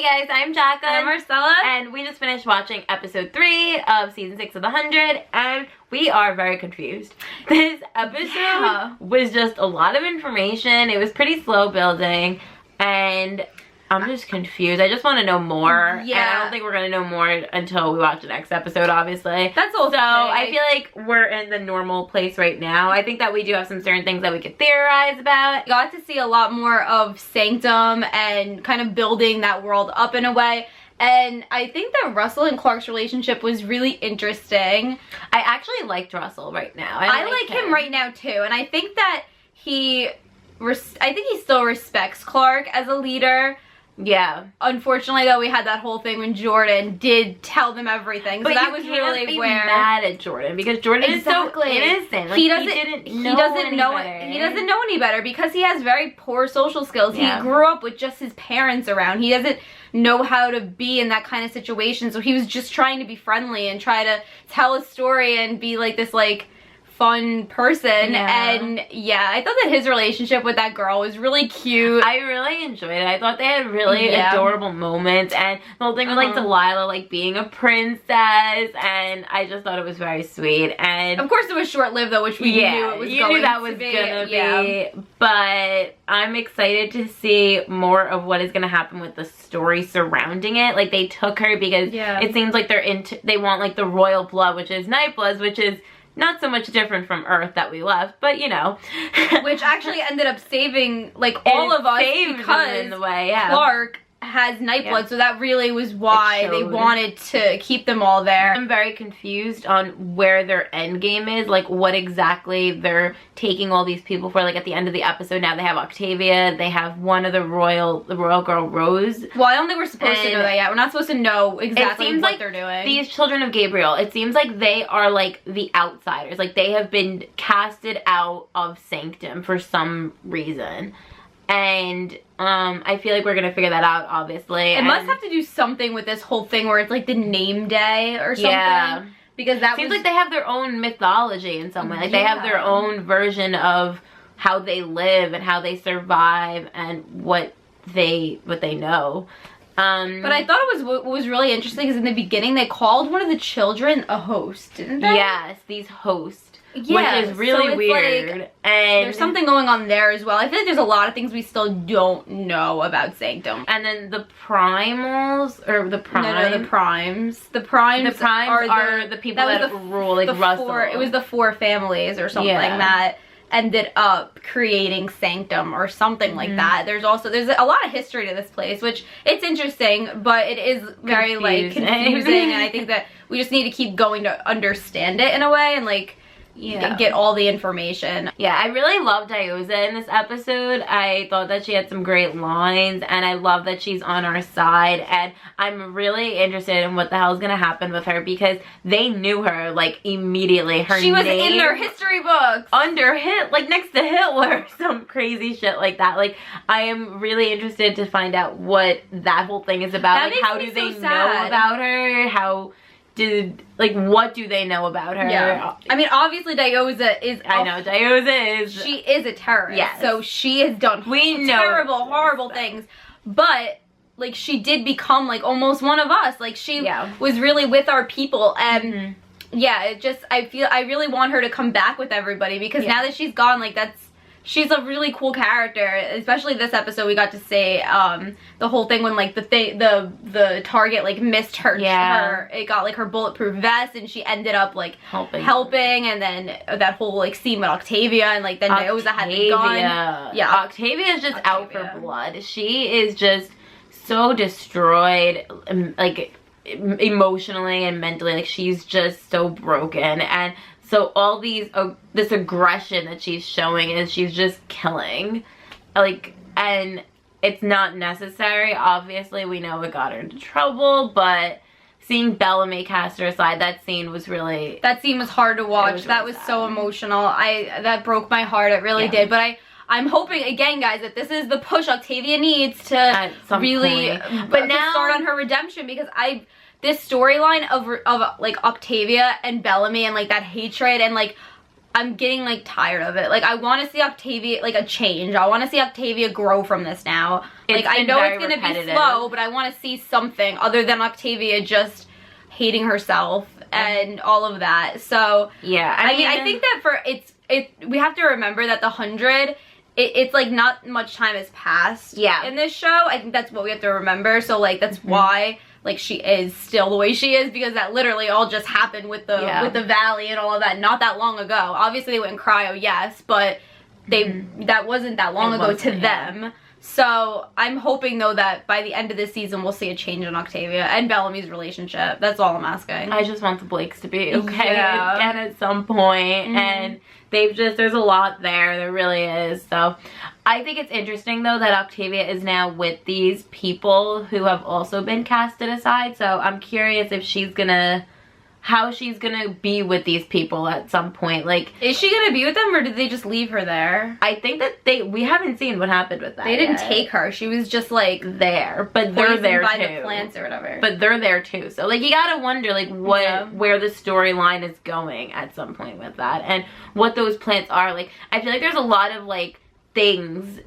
Hey guys, I'm Jacqueline. I'm Marcella. And we just finished watching episode 3 of season 6 of The 100, and we are very confused. This episode was just a lot of information. It was pretty slow building, and I'm just confused. I just want to know more. Yeah. And I don't think we're going to know more until we watch the next episode, obviously. That's all. So I feel like we're in the normal place right now. I think that we do have some certain things that we could theorize about. Got to see a lot more of Sanctum and kind of building that world up in a way. And I think that Russell and Clark's relationship was really interesting. I actually liked Russell right now. I like him right now too. And I think that I think he still respects Clark as a leader. Yeah. Unfortunately, though, we had that whole thing when Jordan did tell them everything. But so that was really be where mad at Jordan, because Jordan is so innocent. Like, he doesn't know any better because he has very poor social skills. Yeah. He grew up with just his parents around. He doesn't know how to be in that kind of situation. So he was just trying to be friendly and try to tell a story and be like this fun person. And I thought that his relationship with that girl was really cute. I really enjoyed it. I thought they had really adorable moments, and the whole thing with like Delilah being a princess, and I just thought it was very sweet. And of course it was short-lived though, which we knew it was gonna be. But I'm excited to see more of what is gonna happen with the story surrounding it. Like, they took her because it seems like they want like the royal blood, which is Nightbloods, which is not so much different from Earth that we left, but you know. Which actually ended up saving all of us because in the way, Clark has Nightblood, so that really was why they wanted to keep them all there. I'm very confused on where their end game is, like what exactly they're taking all these people for. Like at the end of the episode now they have Octavia, they have one of the royal girl, Rose. Well, I don't think we're supposed to know that yet. We're not supposed to know exactly what they're doing. These children of Gabriel, it seems like they are like the outsiders. Like they have been casted out of Sanctum for some reason. And I feel like we're gonna figure that out, obviously. It must have to do something with this whole thing where it's like the name day or something. Yeah. Because that seems like they have their own mythology in some way. Like they have their own version of how they live and how they survive and what they know. But I thought what was really interesting is in the beginning they called one of the children a host, didn't they? Yes, these hosts. Yeah, which is really weird. And there's something going on there as well. I feel like there's a lot of things we still don't know about Sanctum. And then the primals, or the prime. No, the primes. The primes are the people that rule, like Russell. It was the 4 families or something that ended up creating Sanctum or something like that. There's a lot of history to this place, which it's interesting, but it is very confusing. And I think that we just need to keep going to understand it in a way and get all the information. Yeah, I really loved Diyoza in this episode. I thought that she had some great lines, and I love that she's on our side, and I'm really interested in what the hell is gonna happen with her because they knew her immediately. She was in their history books under next to Hitler or some crazy shit like that. I am really interested to find out what that whole thing is about. How do they know about her? What do they know about her? Yeah. I mean, obviously Diyoza is... Diyoza is... She is a terrorist. Yes. So she has done terrible, horrible things. But, she did become, almost one of us. She was really with our people. And, I really want her to come back with everybody. Because now that she's gone, she's a really cool character, especially this episode. We got to see the whole thing when the target missed her. It got her bulletproof vest, and she ended up helping, and then that whole scene with Octavia, and then Diyoza had the gun. Yeah, Octavia is just out for blood. She is just so destroyed, emotionally and mentally. She's just so broken, and so all this aggression that she's showing is she's just killing. And it's not necessary. Obviously, we know it got her into trouble, but seeing Bellamy cast her aside, that scene was really... That scene was hard to watch. That was so emotional. That broke my heart. It really did. But I'm hoping, again, guys, that this is the push Octavia needs to really start on her redemption, because this storyline of Octavia and Bellamy and that hatred and I'm getting like tired of it. Like I want to see Octavia, like a change. I want to see Octavia grow from this now. Like I know it's going to be slow, but I want to see something other than Octavia just hating herself and all of that. So yeah, I mean I think that we have to remember that the 100, it's like not much time has passed in this show. I think that's what we have to remember. So like that's why like she is still the way she is, because that literally all just happened with the valley and all of that not that long ago. Obviously they went in cryo, yes, but that wasn't that long ago to them. So I'm hoping though that by the end of this season we'll see a change in Octavia and Bellamy's relationship. That's all I'm asking. I just want the Blakes to be okay again at some point. And there's a lot there really is. So I think it's interesting though that Octavia is now with these people who have also been casted aside. So I'm curious if how she's gonna be with these people at some point. Like, is she gonna be with them, or did they just leave her there? I think that we haven't seen what happened with that. They didn't take her. She was just like there, but they're there by too. The plants or whatever. But they're there too. So like you gotta wonder like where the storyline is going at some point with that, and what those plants are. Like I feel like there's a lot of like things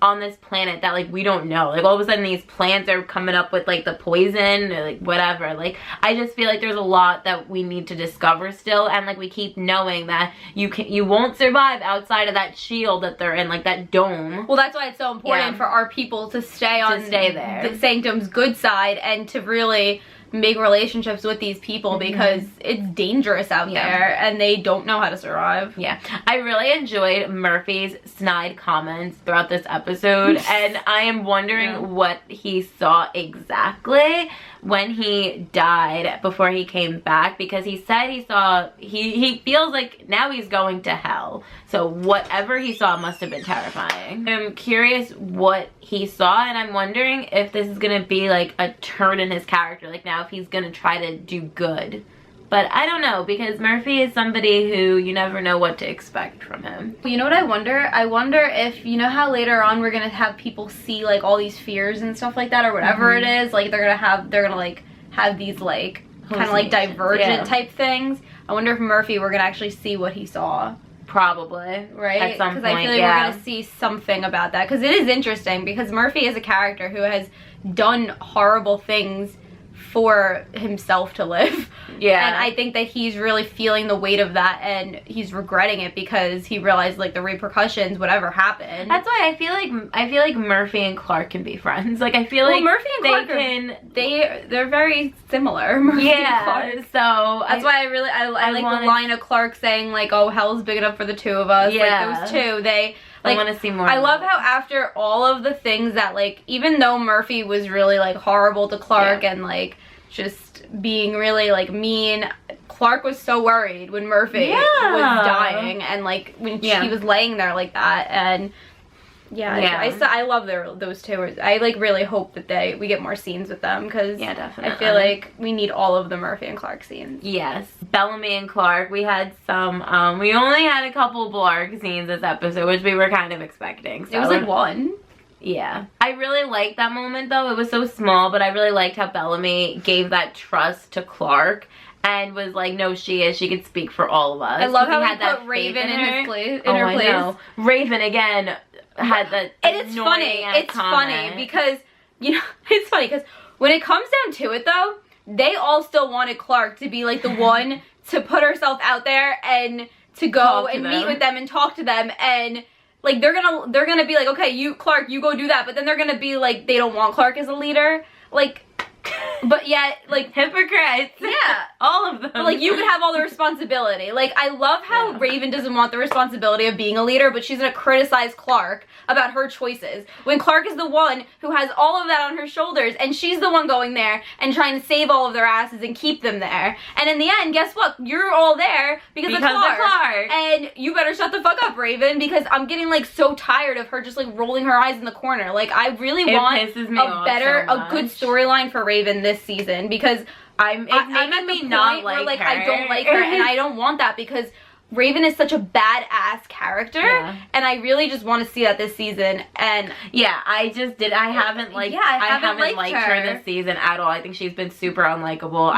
on this planet that like we don't know. Like all of a sudden these plants are coming up with like the poison or like whatever. Like I just feel like there's a lot that we need to discover still, and like we keep knowing that you won't survive outside of that shield that they're in, like that dome. Well, that's why it's so important for our people to stay there, the Sanctum's good side, and to really make relationships with these people, because it's dangerous out there and they don't know how to survive. Yeah, I really enjoyed Murphy's snide comments throughout this episode, and I am wondering what he saw exactly when he died before he came back, because he said he feels like now he's going to hell. So whatever he saw must have been terrifying. I'm curious what he saw, and I'm wondering if this is gonna be like a turn in his character, like now if he's gonna try to do good. But I don't know, because Murphy is somebody who you never know what to expect from him. You know what I wonder? I wonder if, you know how later on we're gonna have people see like all these fears and stuff like that, or whatever it is, like they're gonna like have these like kind of like divergent type things. I wonder if Murphy, we're gonna actually see what he saw. Probably, right? At some point, because I feel like we're gonna see something about that, because it is interesting, because Murphy is a character who has done horrible things for himself to live. Yeah. And I think that he's really feeling the weight of that, and he's regretting it because he realized like the repercussions, whatever happened. That's why I feel like Murphy and Clark can be friends. Like I feel like Murphy and Clark they're very similar. Murphy and Clark. So that's why I like the line of Clark saying like, "Oh, hell's big enough for the two of us." Yeah. Like those two, I want to see more. I love how after all of the things that like, even though Murphy was really like horrible to Clark and like just being really like mean, Clark was so worried when Murphy was dying, and like when she was laying there like that, and I love those two. I like really hope that we get more scenes with them, because definitely. I feel like we need all of the Murphy and Clark scenes. Yes. Bellamy and Clark, we had some we only had a couple Blarg scenes this episode, which we were kind of expecting. So it was like one. Yeah. I really liked that moment though. It was so small, but I really liked how Bellamy gave that trust to Clark and was like, no, she could speak for all of us. I love how he put Raven in her place. I know. Raven again had that. And it's funny. It's funny because, you know, it's funny because when it comes down to it though, they all still wanted Clark to be like the one to put herself out there and to go and meet with them and talk to them, and like they're gonna be like, okay, you Clark, you go do that, but then they're gonna be like, they don't want Clark as a leader, like, but yet like hypocrites. Yeah, all of them. But like you could have all the responsibility. Like I love how Raven doesn't want the responsibility of being a leader, but she's gonna criticize Clark about her choices when Clark is the one who has all of that on her shoulders, and she's the one going there and trying to save all of their asses and keep them there. And in the end, guess what? You're all there because of Clark. And you better shut the fuck up, Raven, because I'm getting like so tired of her just like rolling her eyes in the corner. Like I really want a good storyline for Raven this season, because I'm at the point where like I don't like her, and I don't want that, because Raven is such a badass character, and I really just want to see that this season. And yeah, I haven't liked her this season at all. I think she's been super unlikable.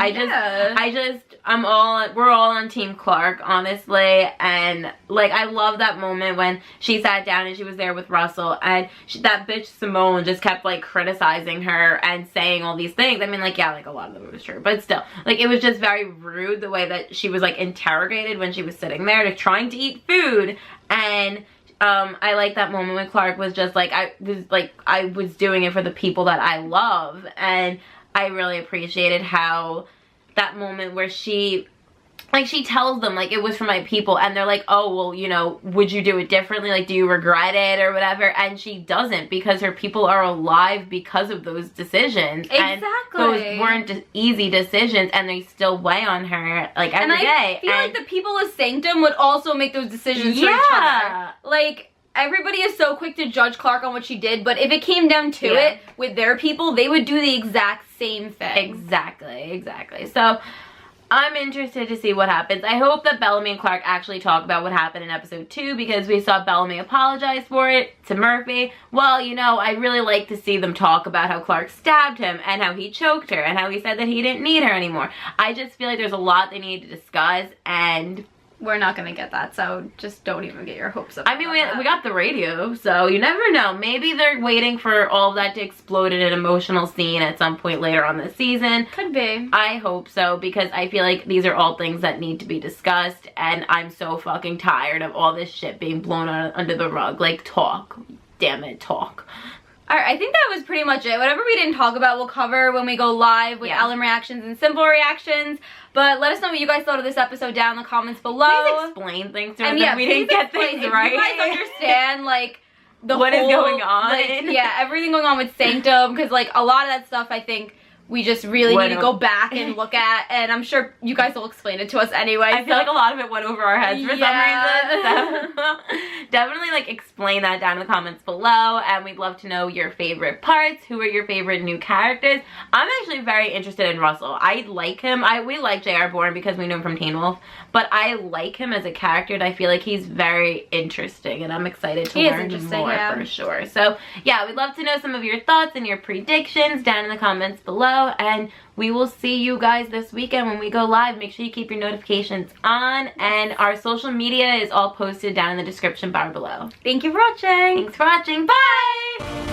We're all on Team Clark, honestly, and like I love that moment when she sat down and she was there with Russell, and that bitch Simone just kept like criticizing her and saying all these things. I mean, like, yeah, like a lot of them was true, but still, like, it was just very rude the way that she was like interrogated when she was sitting there trying to eat food. And I like that moment when Clark was just like, I was doing it for the people that I love. And I really appreciated how that moment where she tells them, like, it was for my people, and they're like, oh, well, you know, would you do it differently? Like, do you regret it or whatever? And she doesn't, because her people are alive because of those decisions. Exactly. And those weren't easy decisions, and they still weigh on her, like, every day. I feel like the people of Sanctum would also make those decisions for each other. Like, everybody is so quick to judge Clark on what she did, but if it came down to it, with their people, they would do the exact same thing. Exactly. So I'm interested to see what happens. I hope that Bellamy and Clark actually talk about what happened in episode 2, because we saw Bellamy apologize for it to Murphy. Well, you know, I really like to see them talk about how Clark stabbed him and how he choked her and how he said that he didn't need her anymore. I just feel like there's a lot they need to discuss, and we're not gonna get that, so just don't even get your hopes up. I mean, we got the radio, so you never know. Maybe they're waiting for all of that to explode in an emotional scene at some point later on this season. Could be. I hope so, because I feel like these are all things that need to be discussed, and I'm so fucking tired of all this shit being blown under the rug. Like, talk. Damn it, talk. Alright, I think that was pretty much it. Whatever we didn't talk about, we'll cover when we go live with Ellen reactions and Simple reactions. But let us know what you guys thought of this episode down in the comments below. Please explain things to us if we didn't get things right. If you guys understand, like, what is going on. Like, yeah, everything going on with Sanctum, because, like, a lot of that stuff, I think, we just really need to go back and look at, and I'm sure you guys will explain it to us anyway. I feel like a lot of it went over our heads for some reason. So definitely, like, explain that down in the comments below, and we'd love to know your favorite parts. Who are your favorite new characters? I'm actually very interested in Russell. I like him. We like J.R. Bourne because we knew him from Teen Wolf, but I like him as a character, and I feel like he's very interesting, and I'm excited to learn more for sure. So yeah, we'd love to know some of your thoughts and your predictions down in the comments below. And we will see you guys this weekend when we go live. Make sure you keep your notifications on, and our social media is all posted down in the description bar below. Thank you for watching. Thanks for watching. Bye!